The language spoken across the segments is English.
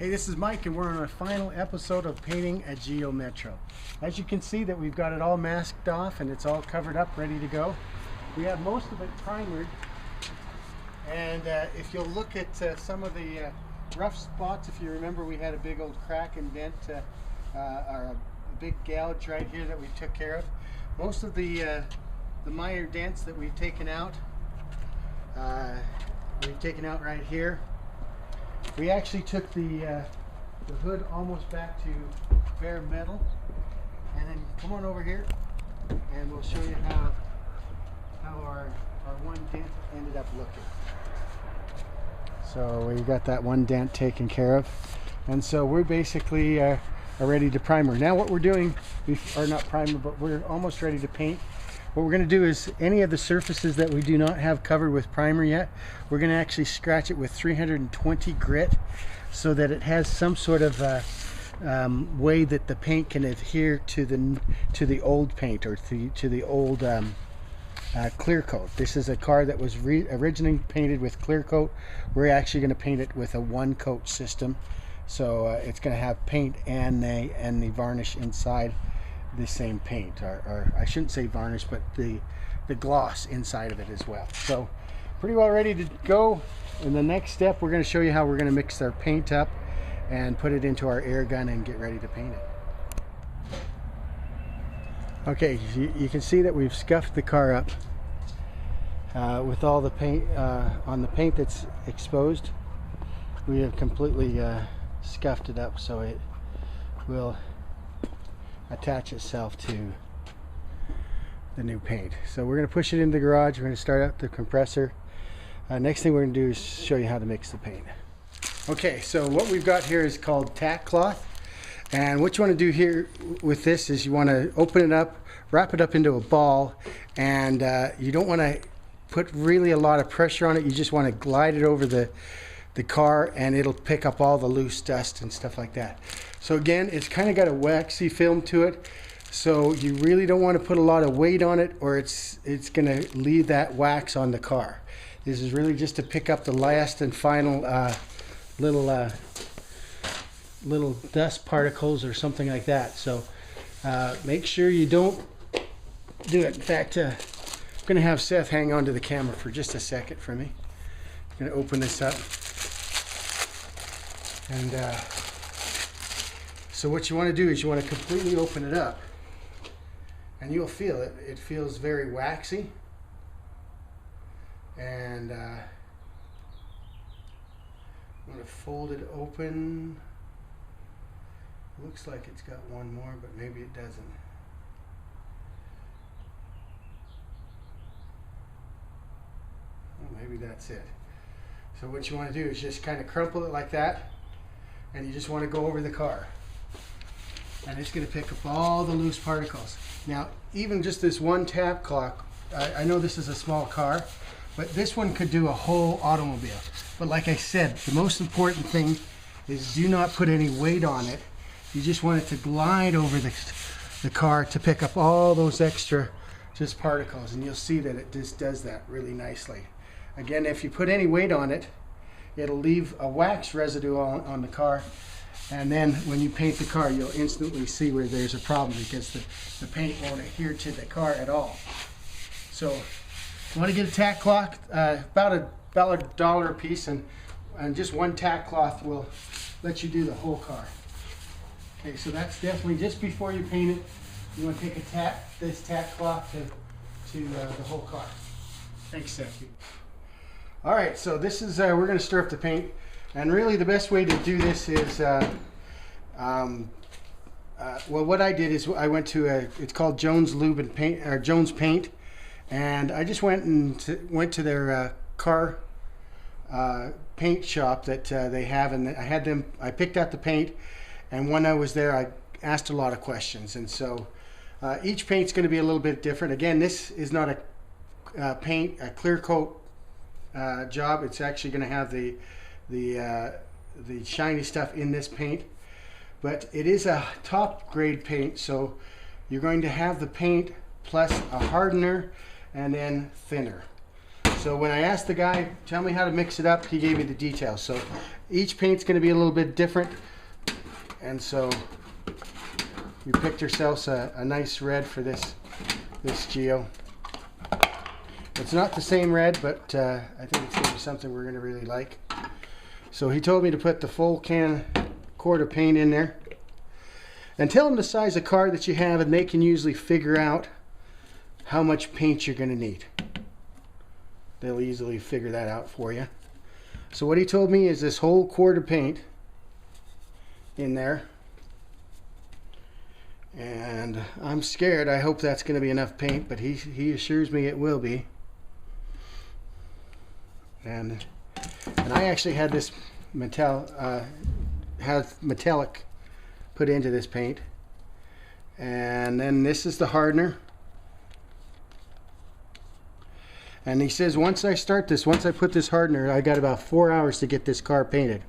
Hey, this is Mike and we're on our final episode of painting at Geo Metro. As you can see that we've got it all masked off and it's all covered up, ready to go. We have most of it primered, and if you'll look at some of the rough spots, if you remember we had a big old crack and dent, or a big gouge right here that we took care of. Most of the minor dents that we've taken out right here. We actually took the hood almost back to bare metal, and then come on over here and we'll show you how our one dent ended up looking. So we got that one dent taken care of, and so we're basically are ready to primer. Now what we're doing, we are not primer, but we're almost ready to paint. What we're going to do is any of the surfaces that we do not have covered with primer yet, we're going to actually scratch it with 320 grit so that it has some sort of way that the paint can adhere to the old paint, or to the old clear coat. This is a car that was originally painted with clear coat. We're actually going to paint it with a one coat system, so it's going to have paint and the varnish inside the same paint, or I shouldn't say varnish, but the gloss inside of it as well. So pretty well ready to go. In the next step, we're going to show you how we're going to mix our paint up and put it into our air gun and get ready to paint it. Okay, you can see that we've scuffed the car up with all the paint on the paint that's exposed. We have completely scuffed it up so it will attach itself to the new paint. So we're going to push it into the garage. We're going to start up the compressor. Next thing we're going to do is show you how to mix the paint. Okay, so what we've got here is called tack cloth, and what you want to do here with this is you want to open it up, wrap it up into a ball, and you don't want to put really a lot of pressure on it. You just want to glide it over the car, and it'll pick up all the loose dust and stuff like that. So again, it's kind of got a waxy film to it, so you really don't want to put a lot of weight on it, or it's going to leave that wax on the car. This is really just to pick up the last and final little dust particles or something like that. So make sure you don't do it. In fact, I'm going to have Seth hang on to the camera for just a second for me. I'm going to open this up. And so what you want to do is you want to completely open it up, and you'll feel it. It feels very waxy, and I'm going to fold it open. Looks like it's got one more, but maybe it doesn't. Well, maybe that's it. So what you want to do is just kind of crumple it like that, and you just want to go over the car, and it's going to pick up all the loose particles. Now, even just this one tap clock, I know this is a small car, but this one could do a whole automobile. But like I said, the most important thing is do not put any weight on it. You just want it to glide over the car to pick up all those extra just particles, and you'll see that it just does that really nicely. Again, if you put any weight on it, it'll leave a wax residue on the car, and then when you paint the car, you'll instantly see where there's a problem, because the paint won't adhere to the car at all. So you want to get a tack cloth, about $1 a piece, and just one tack cloth will let you do the whole car. Okay, so that's definitely just before you paint it. You want to take this tack cloth to the whole car. Thanks, Seth. All right, so this is we're going to stir up the paint, and really the best way to do this is well, what I did is I went to it's called Jones Lube and Paint, or Jones Paint, and I just went to their car paint shop that they have, and I picked out the paint, and when I was there I asked a lot of questions, and so each paint's going to be a little bit different. Again, this is not a clear coat job. It's actually going to have the shiny stuff in this paint, but it is a top grade paint, so you're going to have the paint plus a hardener and then thinner. So when I asked the guy, tell me how to mix it up, he gave me the details. So each paint's going to be a little bit different. And so we picked ourselves a nice red for this Geo. It's not the same red, but I think it's going to be something we're going to really like. So he told me to put the full quart of paint in there. And tell them the size of car that you have, and they can usually figure out how much paint you're going to need. They'll easily figure that out for you. So what he told me is this whole quart of paint in there. And I'm scared. I hope that's going to be enough paint, but he assures me it will be. And I actually had this metallic put into this paint. And then this is the hardener. And he says once I put this hardener, I got about 4 hours to get this car painted.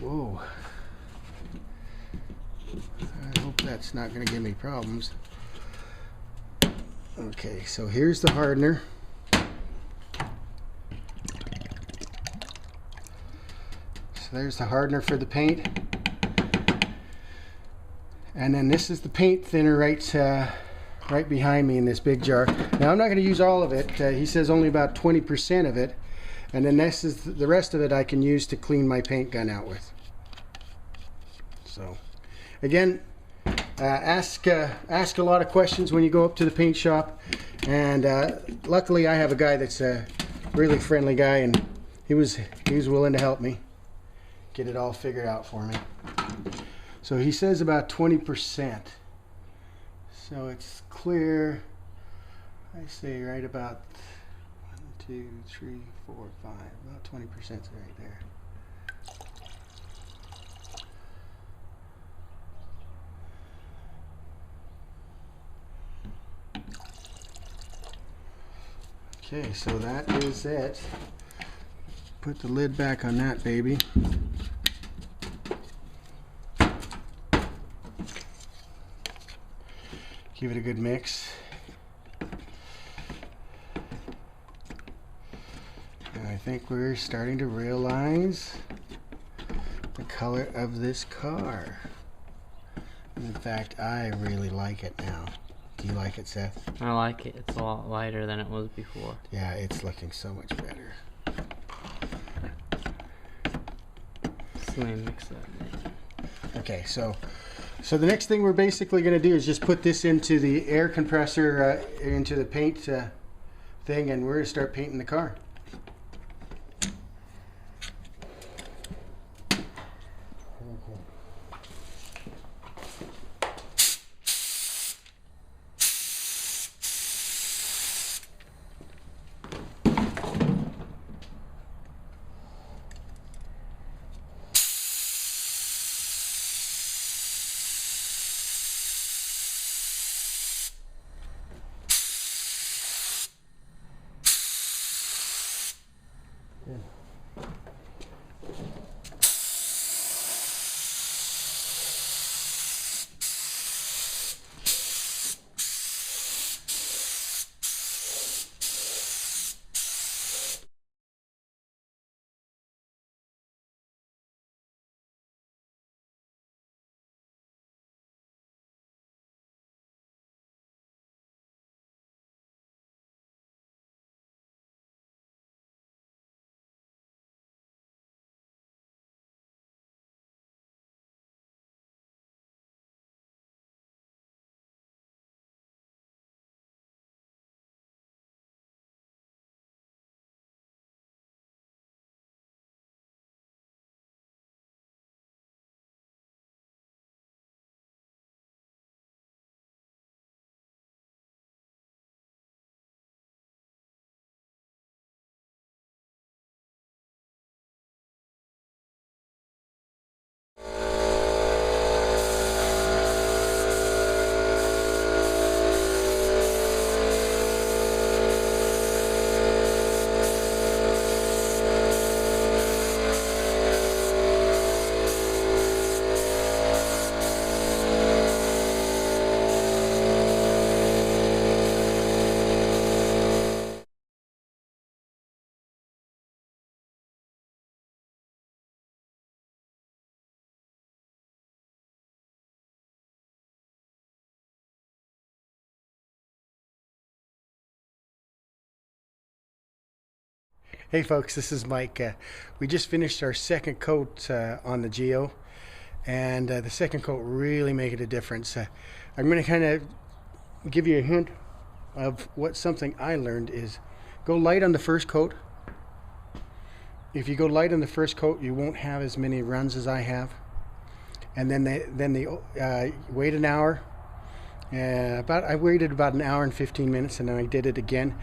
Whoa. I hope that's not going to give me problems. Okay, so here's the hardener. So there's the hardener for the paint. And then this is the paint thinner right behind me in this big jar. Now I'm not going to use all of it. He says only about 20% of it. And then this is the rest of it I can use to clean my paint gun out with. So again, ask a lot of questions when you go up to the paint shop. And luckily I have a guy that's a really friendly guy, and he was willing to help me get it all figured out for me. So he says about 20%. So it's clear. I say right about 1, 2, 3, 4, 5. About 20% right there. Okay, so that is it. Put the lid back on that baby. Give it a good mix. And I think we're starting to realize the color of this car. In fact, I really like it now. Do you like it, Seth? I like it. It's a lot lighter than it was before. Yeah, it's looking so much better. So let me mix that. Okay, so the next thing we're basically going to do is just put this into the air compressor, into the paint thing, and we're going to start painting the car. Hey folks, this is Mike. We just finished our second coat on the Geo, and the second coat really made a difference. I'm going to kind of give you a hint of what something I learned is go light on the first coat. If you go light on the first coat, you won't have as many runs as I have. And then wait an hour. I waited about an hour and 15 minutes, and then I did it again.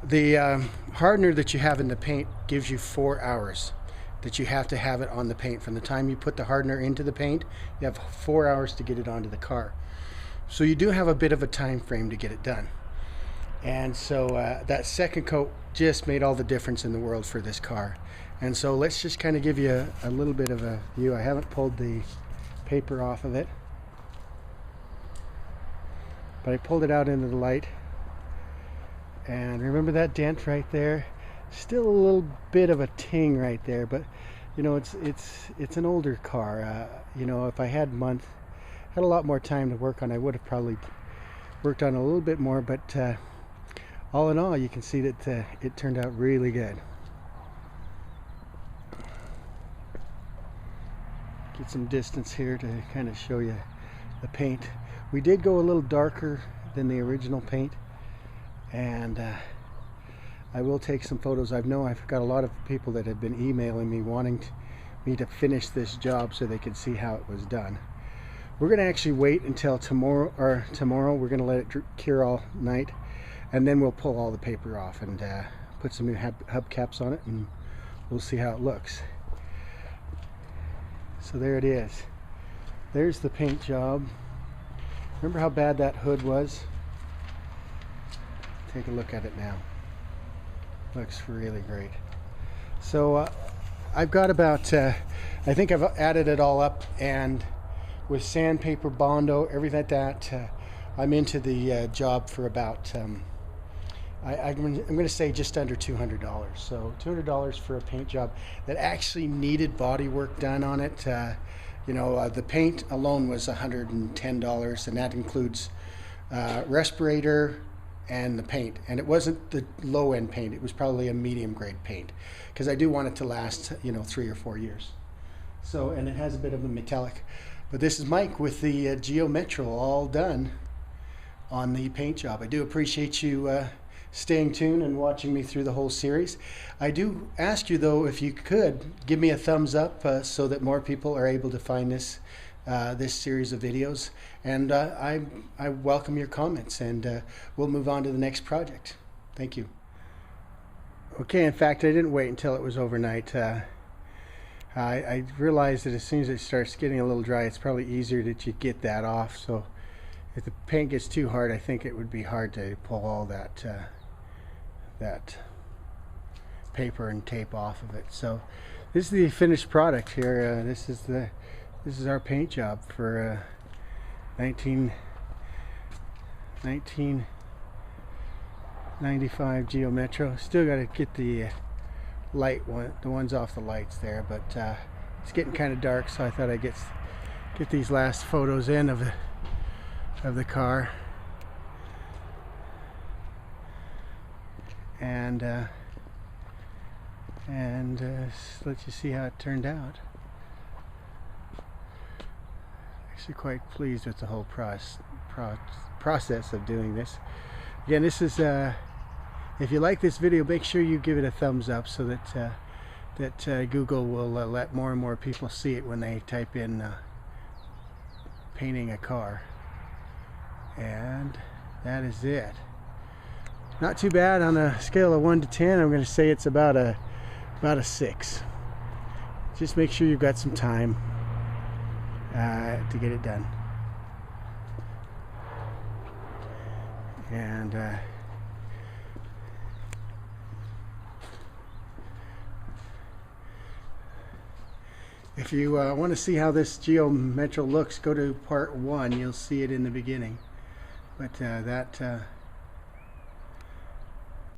The hardener that you have in the paint gives you 4 hours that you have to have it on the paint. From the time you put the hardener into the paint, you have 4 hours to get it onto the car. So you do have a bit of a time frame to get it done. And so that second coat just made all the difference in the world for this car. And so let's just kind of give you a little bit of a view. I haven't pulled the paper off of it, but I pulled it out into the light. And remember that dent right there? Still a little bit of a ting right there, but you know, it's an older car. You know, if I had a lot more time to work on, I would have probably worked on a little bit more, but all in all, you can see that it turned out really good. Get some distance here to kind of show you the paint. We did go a little darker than the original paint, and I will take some photos. I know I've got a lot of people that have been emailing me wanting me to finish this job so they can see how it was done. We're going to actually wait until tomorrow. We're going to let it cure all night, and then we'll pull all the paper off and put some new hubcaps on it, and we'll see how it looks. So there it is. There's the paint job. Remember how bad that hood was? Take a look at it now. Looks really great. So I've got about, I think I've added it all up, and with sandpaper, Bondo, everything like that, I'm into the job for about, I'm going to say just under $200. So $200 for a paint job that actually needed body work done on it. You know, the paint alone was $110, and that includes respirator and the paint. And it wasn't the low-end paint. It was probably a medium-grade paint, because I do want it to last, you know, 3 or 4 years. So, and it has a bit of a metallic. But this is Mike with the Geo Metro all done on the paint job. I do appreciate you staying tuned and watching me through the whole series. I do ask you though, if you could give me a thumbs up so that more people are able to find this series of videos, and I welcome your comments, and we'll move on to the next project. Thank you. Okay, in fact, I didn't wait until it was overnight. I realized that as soon as it starts getting a little dry, it's probably easier that you get that off. So if the paint gets too hard, I think it would be hard to pull all that paper and tape off of it. So this is the finished product here. This is our paint job for 1995 Geo Metro. Still got to get the ones off the lights there, but it's getting kind of dark, so I thought I'd get these last photos in of the car. And let you see how it turned out. Actually quite pleased with the whole process of doing this. Again, this is if you like this video, make sure you give it a thumbs up so that Google will let more and more people see it when they type in painting a car. And that is it. Not too bad. On a scale of 1 to 10, I'm going to say it's about a 6. Just make sure you've got some time to get it done. And if you want to see how this Geo Metro looks, go to part 1. You'll see it in the beginning. But